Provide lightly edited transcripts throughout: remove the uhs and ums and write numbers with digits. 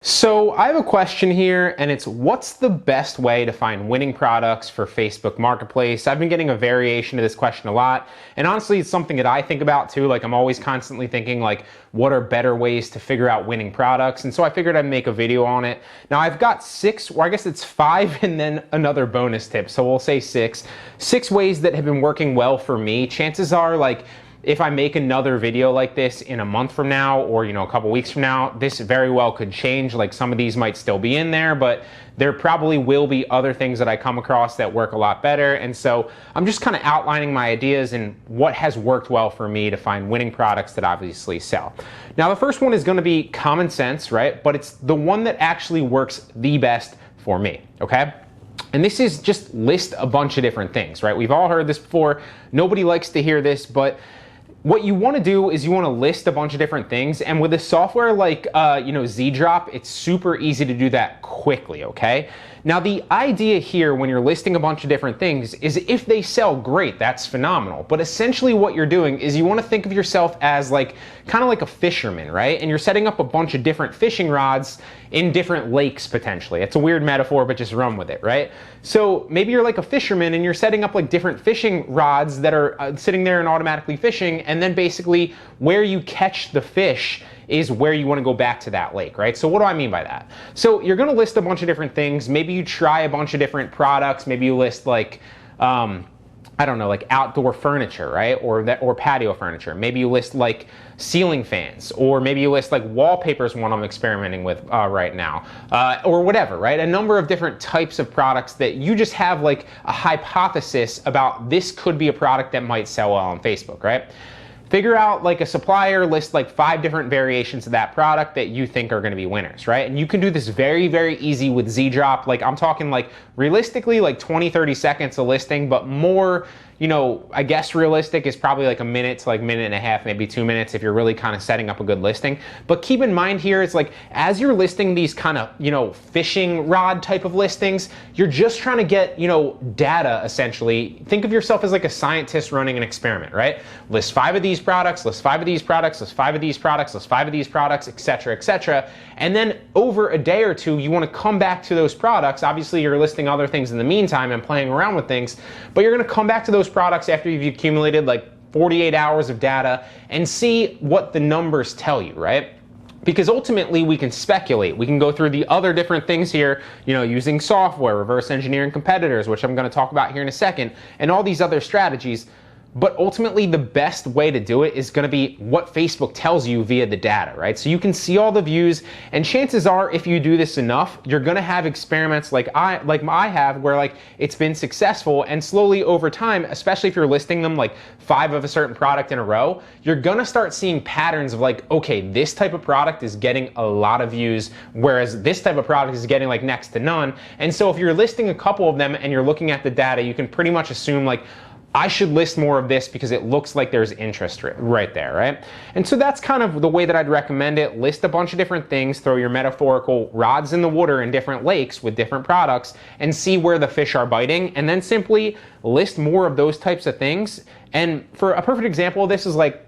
So I have a question here, and it's what's the best way to find winning products for Facebook Marketplace? I've been getting a variation of this question a lot, and honestly, it's something that I think about too. Like I'm always constantly thinking like, what are better ways to figure out winning products? And so I figured I'd make a video on it. Now I've got six, or I guess it's five, and then another bonus tip. So we'll say six ways that have been working well for me. Chances are like, if I make another video like this in a month from now or a couple weeks from now, this very well could change. Like some of these might still be in there, but there probably will be other things that I come across that work a lot better. And so I'm just kind of outlining my ideas and what has worked well for me to find winning products that obviously sell. Now the first one is going to be common sense, right? But it's the one that actually works the best for me, okay? And this is just list a bunch of different things, right? We've all heard this before. Nobody likes to hear this, but what you want to do is you want to list a bunch of different things, and with a software like Z-Drop, it's super easy to do that quickly, okay? Now the idea here when you're listing a bunch of different things is if they sell, great, that's phenomenal. But essentially what you're doing is you want to think of yourself as like kind of like a fisherman, right? And you're setting up a bunch of different fishing rods in different lakes potentially. It's a weird metaphor, but just run with it, right? So maybe you're like a fisherman and you're setting up like different fishing rods that are sitting there and automatically fishing, and then basically where you catch the fish is where you want to go back to that lake, right? So what do I mean by that? So you're going to list a bunch of different things. Maybe you try a bunch of different products. Maybe you list like, I don't know, like outdoor furniture, right? Or patio furniture. Maybe you list like ceiling fans, or maybe you list like wallpapers, one I'm experimenting with right now, or whatever, right? A number of different types of products that you just have like a hypothesis about this could be a product that might sell well on Facebook, right? Figure out like a supplier, list like 5 different variations of that product that you think are going to be winners, right? And you can do this very, very easy with Z-Drop. Like I'm talking like realistically like 20, 30 seconds a listing, but more, I guess realistic is probably like a minute to like minute and a half, maybe 2 minutes if you're really kind of setting up a good listing. But keep in mind here, it's like as you're listing these kind of, fishing rod type of listings, you're just trying to get, data essentially. Think of yourself as like a scientist running an experiment, right? List 5 of these products, list 5 of these products, list 5 of these products, list 5 of these products, etc., etc. And then over a day or two, you want to come back to those products. Obviously, you're listing other things in the meantime and playing around with things, but you're going to come back to those products after you've accumulated like 48 hours of data and see what the numbers tell you, right? Because ultimately we can speculate. We can go through the other different things here, using software, reverse engineering competitors, which I'm going to talk about here in a second, and all these other strategies. But ultimately, the best way to do it is going to be what Facebook tells you via the data, right? So you can see all the views, and chances are, if you do this enough, you're going to have experiments like I have, where like it's been successful, and slowly over time, especially if you're listing them like 5 of a certain product in a row, you're going to start seeing patterns of like, okay, this type of product is getting a lot of views, whereas this type of product is getting like next to none. And so if you're listing a couple of them and you're looking at the data, you can pretty much assume like, I should list more of this because it looks like there's interest right there, right? And so that's kind of the way that I'd recommend it. List a bunch of different things, throw your metaphorical rods in the water in different lakes with different products, and see where the fish are biting, and then simply list more of those types of things. And for a perfect example of this is like,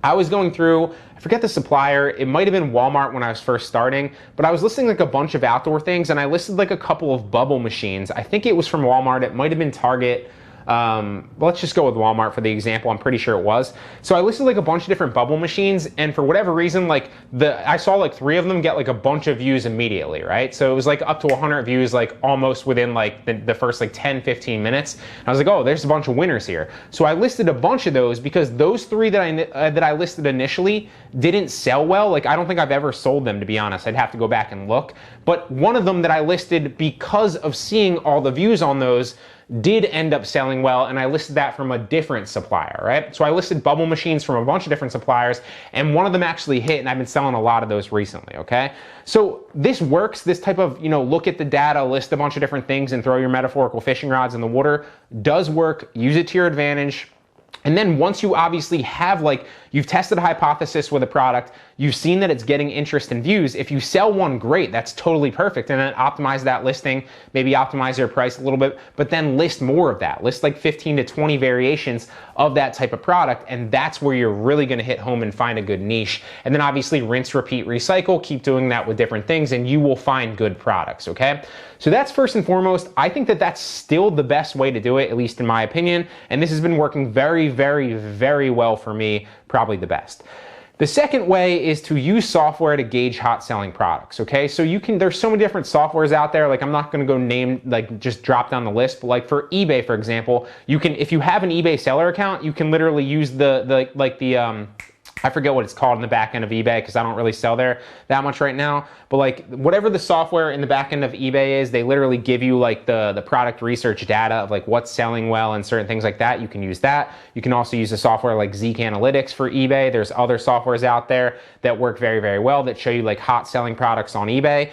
I was going through, I forget the supplier, it might have been Walmart when I was first starting, but I was listing like a bunch of outdoor things, and I listed like a couple of bubble machines. I think it was from Walmart, it might have been Target. Let's just go with Walmart for the example. I'm pretty sure it was. So I listed like a bunch of different bubble machines, and for whatever reason, like I saw like 3 of them get like a bunch of views immediately, right? So it was like up to 100 views, like almost within like the first like 10, 15 minutes. And I was like, oh, there's a bunch of winners here. So I listed a bunch of those because those 3 that I listed initially didn't sell well. Like I don't think I've ever sold them, to be honest. I'd have to go back and look. But one of them that I listed because of seeing all the views on those did end up selling well, and I listed that from a different supplier, right? So I listed bubble machines from a bunch of different suppliers, and one of them actually hit, and I've been selling a lot of those recently, okay? So this works, this type of, look at the data, list a bunch of different things, and throw your metaphorical fishing rods in the water does work. Use it to your advantage. And then once you obviously have, like, you've tested a hypothesis with a product, you've seen that it's getting interest and views. If you sell one, great, that's totally perfect. And then optimize that listing, maybe optimize your price a little bit, but then list more of that. List like 15 to 20 variations of that type of product. And that's where you're really gonna hit home and find a good niche. And then obviously rinse, repeat, recycle, keep doing that with different things and you will find good products, okay? So that's first and foremost. I think that that's still the best way to do it, at least in my opinion. And this has been working very, very, very well for me, probably the best. The second way is to use software to gauge hot selling products, okay? So there's so many different softwares out there, like I'm not gonna go name, like just drop down the list, but like for eBay, for example, you can, if you have an eBay seller account, you can literally use I forget what it's called in the back end of eBay because I don't really sell there that much right now. But like whatever the software in the back end of eBay is, they literally give you like the product research data of like what's selling well and certain things like that. You can use that. You can also use a software like Zeek Analytics for eBay. There's other softwares out there that work very, very well that show you like hot selling products on eBay.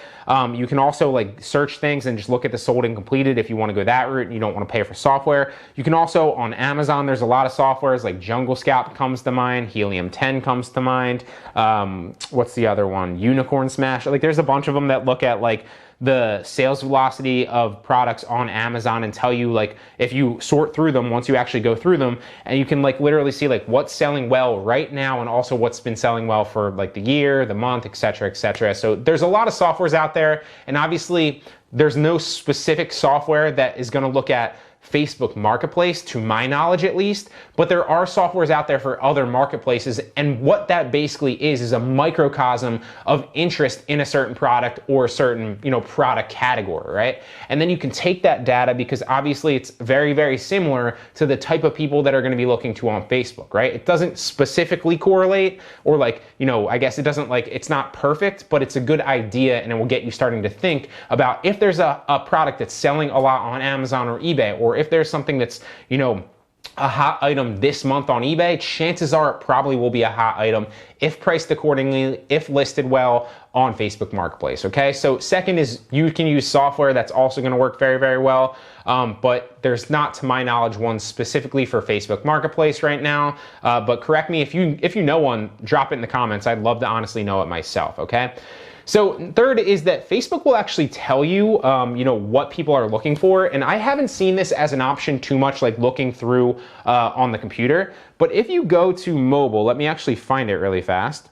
You can also like search things and just look at the sold and completed if you want to go that route and you don't want to pay for software. You can also on Amazon, there's a lot of softwares like Jungle Scout comes to mind, Helium 10 comes to mind. What's the other one? Unicorn Smash. Like there's a bunch of them that look at like the sales velocity of products on Amazon and tell you like if you sort through them once you actually go through them, and you can like literally see like what's selling well right now and also what's been selling well for like the year, the month, etc., etc. So there's a lot of softwares out there, and obviously there's no specific software that is going to look at Facebook Marketplace, to my knowledge at least, but there are softwares out there for other marketplaces, and what that basically is a microcosm of interest in a certain product or a certain, product category, right? And then you can take that data, because obviously it's very, very similar to the type of people that are going to be looking to on Facebook, right? It doesn't specifically correlate, or like, I guess it doesn't like, it's not perfect, but it's a good idea, and it will get you starting to think about if there's a product that's selling a lot on Amazon or eBay, or if there's something that's, a hot item this month on eBay, chances are it probably will be a hot item if priced accordingly, if listed well on Facebook Marketplace, okay? So second is you can use software that's also gonna work very, very well, but there's not, to my knowledge, one specifically for Facebook Marketplace right now, but correct me if you know one, drop it in the comments. I'd love to honestly know it myself, okay? So third is that Facebook will actually tell you, what people are looking for. And I haven't seen this as an option too much, like looking through on the computer. But if you go to mobile, let me actually find it really fast.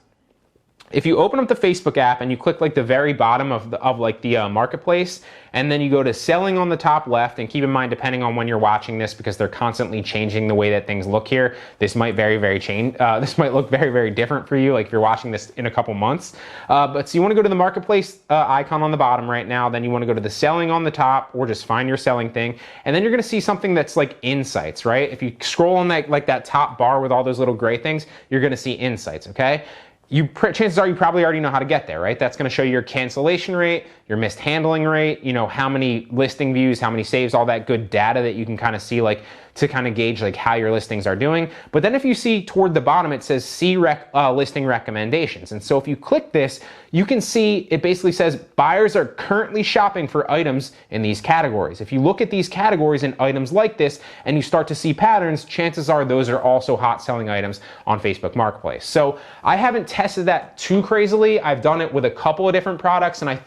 If you open up the Facebook app and you click like the very bottom of the marketplace, and then you go to selling on the top left, and keep in mind, depending on when you're watching this, because they're constantly changing the way that things look here, this might this might look very, very different for you, like if you're watching this in a couple months. But so you want to go to the marketplace icon on the bottom right now, then you want to go to the selling on the top, or just find your selling thing, and then you're going to see something that's like insights, right? If you scroll on that top bar with all those little gray things, you're going to see insights, okay? Chances are you probably already know how to get there, right? That's going to show your cancellation rate, your missed handling rate, how many listing views, how many saves, all that good data that you can kind of see, like to kind of gauge like how your listings are doing. But then if you see toward the bottom, it says see listing recommendations. And so if you click this, you can see it basically says buyers are currently shopping for items in these categories. If you look at these categories and items like this and you start to see patterns, chances are those are also hot selling items on Facebook Marketplace. So I haven't tested that too crazily. I've done it with a couple of different products, and I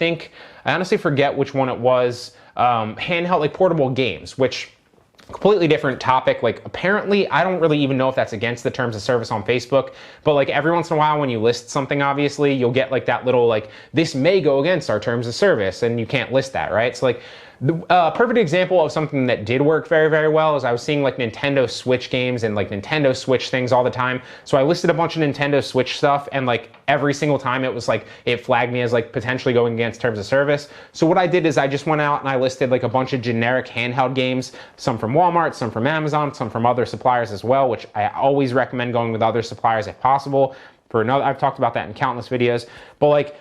honestly forget which one it was. Handheld, like portable games, which completely different topic. Like apparently, I don't really even know if that's against the terms of service on Facebook, but like every once in a while when you list something, obviously you'll get like that little like, this may go against our terms of service, and you can't list that, right? So like the perfect example of something that did work very, very well is I was seeing like Nintendo Switch games and like Nintendo Switch things all the time. So I listed a bunch of Nintendo Switch stuff, and like every single time it was like, it flagged me as like potentially going against terms of service. So what I did is I just went out and I listed like a bunch of generic handheld games, some from Walmart, some from Amazon, some from other suppliers as well, which I always recommend going with other suppliers if possible. I've talked about that in countless videos, but like,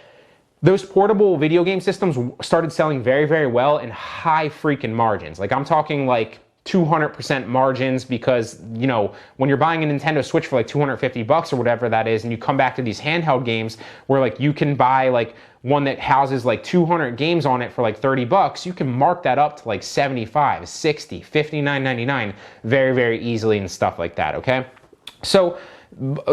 those portable video game systems started selling very, very well in high freaking margins. Like I'm talking like 200% margins because, you know, when you're buying a Nintendo Switch for like 250 bucks or whatever that is, and you come back to these handheld games where like you can buy like one that houses like 200 games on it for like 30 bucks, you can mark that up to like 75, 60, 59.99 very, very easily and stuff like that, okay? So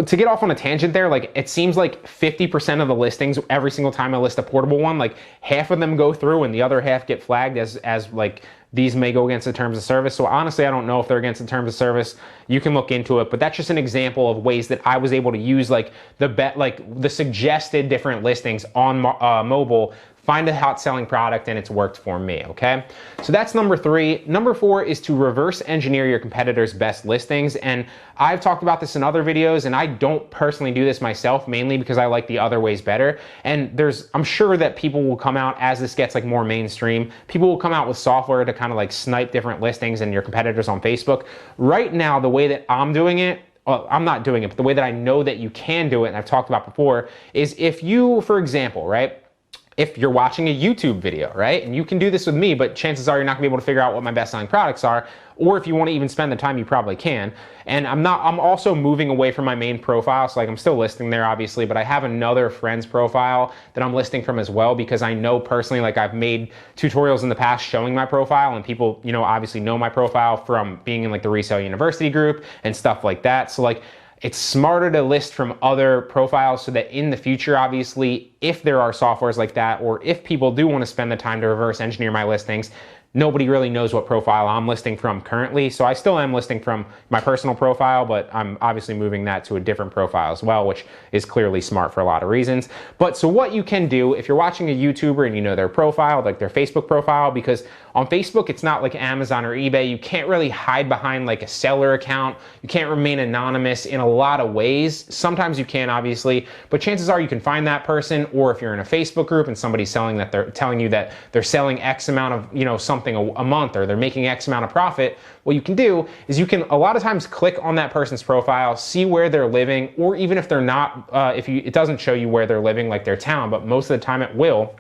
to get off on a tangent there, like it seems like 50% of the listings, every single time I list a portable one, like half of them go through and the other half get flagged as like these may go against the terms of service. So honestly, I don't know if they're against the terms of service. You can look into it, but that's just an example of ways that I was able to use like the suggested different listings on mobile, find a hot selling product, and it's worked for me, okay? So that's number 3. Number 4 is to reverse engineer your competitors' best listings. And I've talked about this in other videos, and I don't personally do this myself, mainly because I like the other ways better. And I'm sure that people will come out as this gets like more mainstream. People will come out with software to kind of like snipe different listings and your competitors on Facebook. Right now, the way that I'm doing it, well, I'm not doing it, but the way that I know that you can do it, and I've talked about before, is if you, for example, right? If you're watching a YouTube video, right? And you can do this with me, but chances are you're not gonna be able to figure out what my best-selling products are, or if you wanna even spend the time, you probably can. And I'm also moving away from my main profile, so like I'm still listing there, obviously, but I have another friend's profile that I'm listing from as well, because I know personally, like I've made tutorials in the past showing my profile, and people, you know, obviously know my profile from being in like the Resale University group and stuff like that. So like, it's smarter to list from other profiles so that in the future, obviously, if there are softwares like that, or if people do want to spend the time to reverse engineer my listings, nobody really knows what profile I'm listing from currently. So I still am listing from my personal profile, but I'm obviously moving that to a different profile as well, which is clearly smart for a lot of reasons. But so what you can do if you're watching a YouTuber and you know their profile, like their Facebook profile, because on Facebook, it's not like Amazon or eBay. You can't really hide behind like a seller account. You can't remain anonymous in a lot of ways. Sometimes you can, obviously, but chances are you can find that person. Or if you're in a Facebook group and somebody's selling that, they're telling you that they're selling X amount of, you know, something a month, or they're making X amount of profit, what you can do is you can a lot of times click on that person's profile, see where they're living, or even if they're not, it doesn't show you where they're living, like their town, but most of the time it will,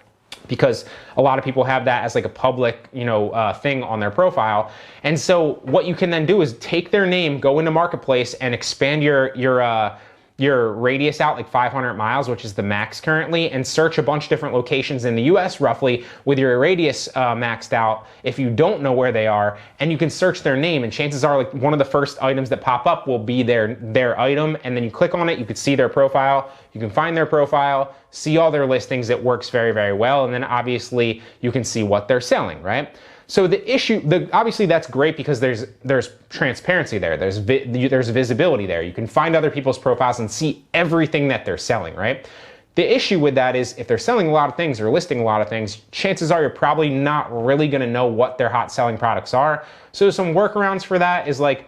because a lot of people have that as like a public, you know, thing on their profile. And so what you can then do is take their name, go into Marketplace, and expand your radius out like 500 miles, which is the max currently, and search a bunch of different locations in the US roughly with your radius maxed out if you don't know where they are, and you can search their name, and chances are like one of the first items that pop up will be their item, and then you click on it, you can see their profile, you can find their profile, see all their listings. It works very, very well, and then obviously you can see what they're selling, right? So obviously that's great because there's transparency there. There's visibility there. You can find other people's profiles and see everything that they're selling, right? The issue with that is if they're selling a lot of things or listing a lot of things, chances are you're probably not really going to know what their hot selling products are. So some workarounds for that is like,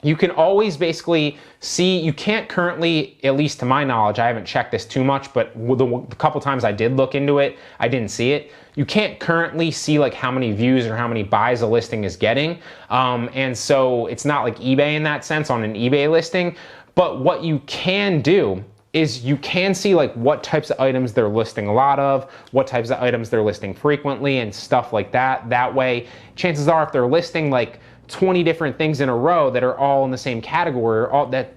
you can always basically see, you can't currently, at least to my knowledge, I haven't checked this too much, but the couple times I did look into it, I didn't see it. You can't currently see like how many views or how many buys a listing is getting. And so it's not like eBay in that sense on an eBay listing, but what you can do is you can see like what types of items they're listing a lot of, what types of items they're listing frequently and stuff like that. That way, chances are if they're listing like 20 different things in a row that are all in the same category,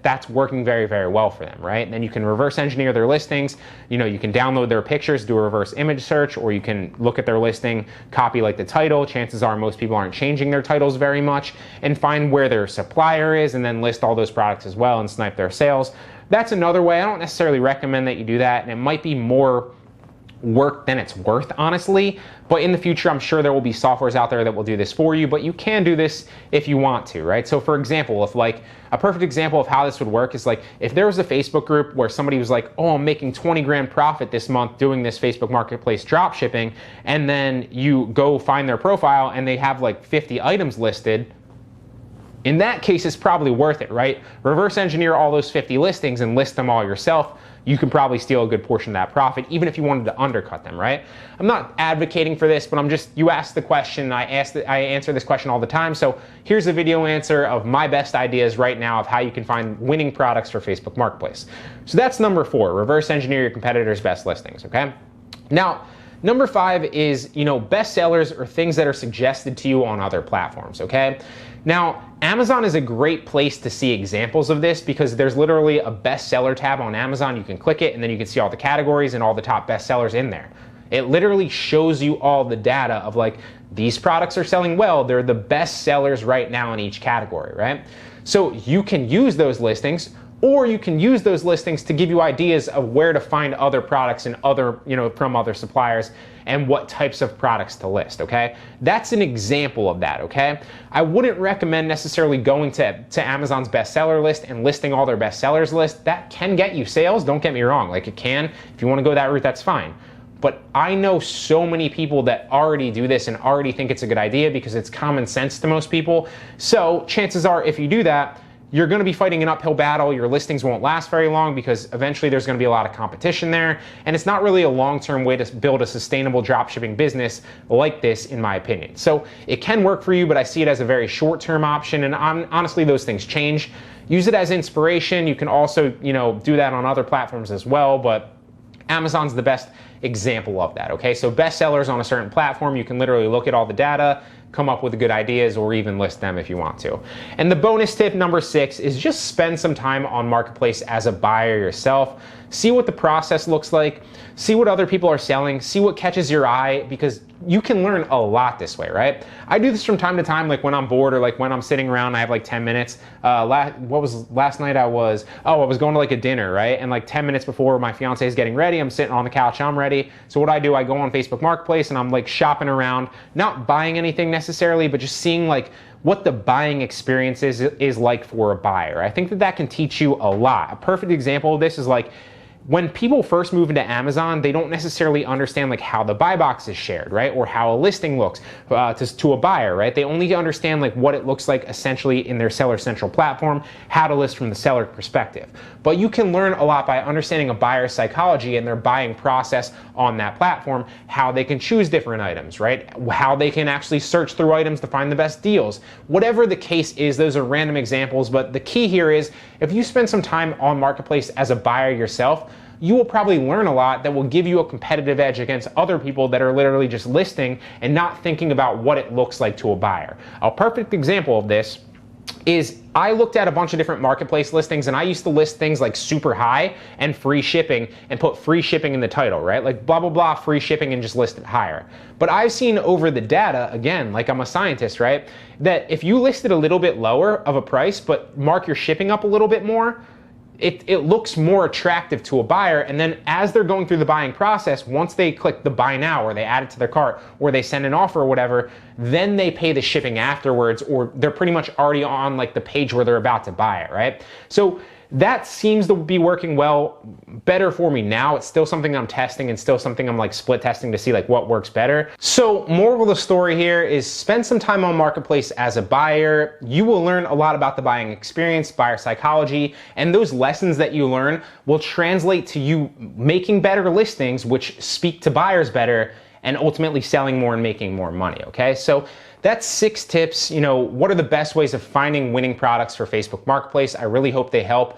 that's working very, very well for them, right? And then you can reverse engineer their listings. You know, you can download their pictures, do a reverse image search, or you can look at their listing, copy like the title. Chances are most people aren't changing their titles very much, and find where their supplier is, and then list all those products as well and snipe their sales. That's another way. I don't necessarily recommend that you do that, and it might be more work than it's worth, honestly, but in the future I'm sure there will be softwares out there that will do this for you, but you can do this if you want to, right? So for example, if like a perfect example of how this would work is like if there was a Facebook group where somebody was like, oh, I'm making 20 grand profit this month doing this Facebook Marketplace drop shipping, and then you go find their profile and they have like 50 items listed, in that case it's probably worth it, right? Reverse engineer all those 50 listings and list them all yourself. You can probably steal a good portion of that profit, even if you wanted to undercut them, right? I'm not advocating for this, but you asked the question, I answer this question all the time. So here's a video answer of my best ideas right now of how you can find winning products for Facebook Marketplace. So that's number 4, reverse engineer your competitors' best listings, okay? Now, Number 5 is, bestsellers or things that are suggested to you on other platforms, okay? Now, Amazon is a great place to see examples of this because there's literally a bestseller tab on Amazon. You can click it and then you can see all the categories and all the top bestsellers in there. It literally shows you all the data of like, these products are selling well, they're the best sellers right now in each category, right? So you can use those listings, or you can use those listings to give you ideas of where to find other products and from other suppliers and what types of products to list, okay? That's an example of that, okay? I wouldn't recommend necessarily going to Amazon's bestseller list and listing all their bestsellers list. That can get you sales, don't get me wrong, like it can. If you wanna go that route, that's fine. But I know so many people that already do this and already think it's a good idea because it's common sense to most people. So chances are if you do that, you're gonna be fighting an uphill battle. Your listings won't last very long because eventually there's gonna be a lot of competition there. And it's not really a long-term way to build a sustainable dropshipping business like this, in my opinion. So it can work for you, but I see it as a very short-term option. And honestly, those things change. Use it as inspiration. You can also, do that on other platforms as well, but Amazon's the best example of that, okay? So bestsellers on a certain platform, you can literally look at all the data, come up with good ideas, or even list them if you want to. And the bonus tip number 6 is just spend some time on Marketplace as a buyer yourself. See what the process looks like, see what other people are selling, see what catches your eye, because you can learn a lot this way, right? I do this from time to time, like when I'm bored or like when I'm sitting around, I have like 10 minutes. Last night I was going to like a dinner, right? And like 10 minutes before my fiance is getting ready, I'm sitting on the couch, I'm ready. So what I do, I go on Facebook Marketplace and I'm like shopping around, not buying anything necessarily, but just seeing like what the buying experience is like for a buyer. I think that can teach you a lot. A perfect example of this is like, when people first move into Amazon, they don't necessarily understand like how the buy box is shared, right? Or how a listing looks to a buyer, right? They only understand like what it looks like essentially in their Seller Central platform, how to list from the seller perspective. But you can learn a lot by understanding a buyer's psychology and their buying process on that platform, how they can choose different items, right? How they can actually search through items to find the best deals. Whatever the case is, those are random examples, but the key here is if you spend some time on Marketplace as a buyer yourself, you will probably learn a lot that will give you a competitive edge against other people that are literally just listing and not thinking about what it looks like to a buyer. A perfect example of this is I looked at a bunch of different Marketplace listings and I used to list things like super high and free shipping and put free shipping in the title, right? Like blah, blah, blah, free shipping and just list it higher. But I've seen over the data, again, like I'm a scientist, right? That if you list it a little bit lower of a price, but mark your shipping up a little bit more, it looks more attractive to a buyer, and then as they're going through the buying process, once they click the buy now or they add it to their cart or they send an offer or whatever, then they pay the shipping afterwards, or they're pretty much already on like the page where they're about to buy it, right? So that seems to be working better for me now. It's still something I'm testing and still something I'm like split testing to see like what works better. So moral of the story here is spend some time on Marketplace as a buyer. You will learn a lot about the buying experience, buyer psychology, and those lessons that you learn will translate to you making better listings, which speak to buyers better and ultimately selling more and making more money, okay? So that's 6 tips. What are the best ways of finding winning products for Facebook Marketplace? I really hope they help.